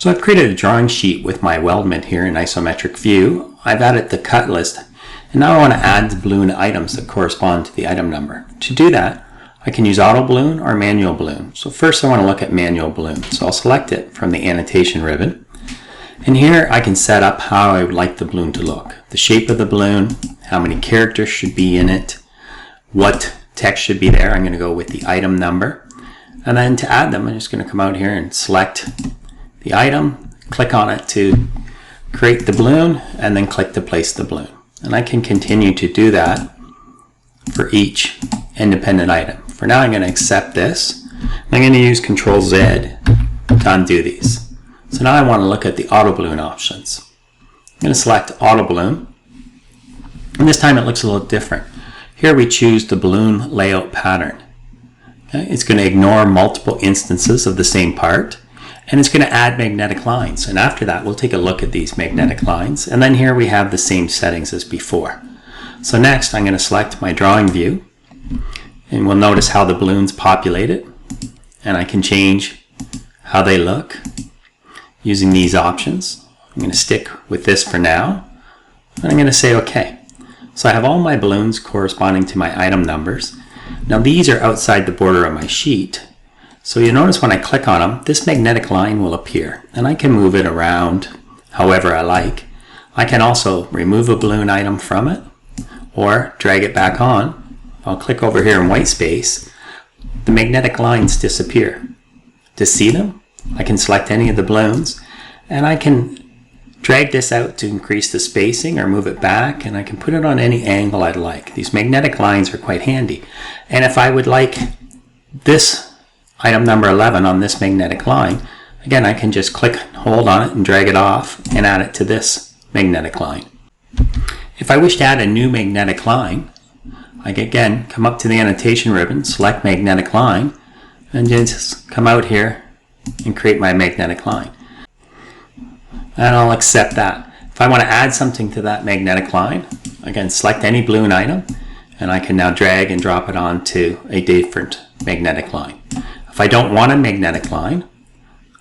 So I've created a drawing sheet with my weldment here in isometric view. I've added the cut list, and now I want to add the balloon items that correspond to the item number. To do that, I can use auto balloon or manual balloon. So first I want to look at manual balloon. So I'll select it from the annotation ribbon. And here I can set up how I would like the balloon to look. The shape of the balloon, how many characters should be in it, what text should be there. I'm going to go with the item number. And then to add them, I'm just going to come out here and select the item, click on it to create the balloon, and then click to place the balloon. And I can continue to do that for each independent item. For now, I'm going to accept this. I'm going to use Control Z to undo these. So now I want to look at the auto balloon options. I'm going to select auto balloon, and this time it looks a little different. Here we choose the balloon layout pattern. Okay? It's going to ignore multiple instances of the same part, and it's going to add magnetic lines. And after that, we'll take a look at these magnetic lines. And then here we have the same settings as before. So next, I'm going to select my drawing view, and we'll notice how the balloons populate it. And I can change how they look using these options. I'm going to stick with this for now, and I'm going to say OK. So I have all my balloons corresponding to my item numbers. Now these are outside the border of my sheet. So you'll notice when I click on them, this magnetic line will appear, and I can move it around however I like. I can also remove a balloon item from it or drag it back on. I'll click over here in white space. The magnetic lines disappear. To see them, I can select any of the balloons, and I can drag this out to increase the spacing or move it back, and I can put it on any angle I'd like. These magnetic lines are quite handy. And if I would like this item number 11 on this magnetic line, again, I can just click and hold on it and drag it off and add it to this magnetic line. If I wish to add a new magnetic line, I can again come up to the annotation ribbon, select magnetic line, and just come out here and create my magnetic line. And I'll accept that. If I want to add something to that magnetic line, again, select any balloon item, and I can now drag and drop it onto a different magnetic line. If I don't want a magnetic line,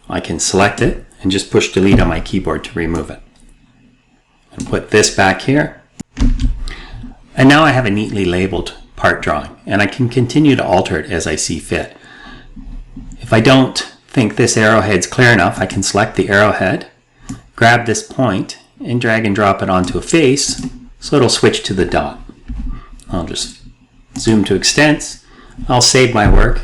I can select it and just push delete on my keyboard to remove it. And put this back here. And now I have a neatly labeled part drawing, and I can continue to alter it as I see fit. If I don't think this arrowhead's clear enough, I can select the arrowhead, grab this point, and drag and drop it onto a face so it'll switch to the dot. I'll just zoom to extents. I'll save my work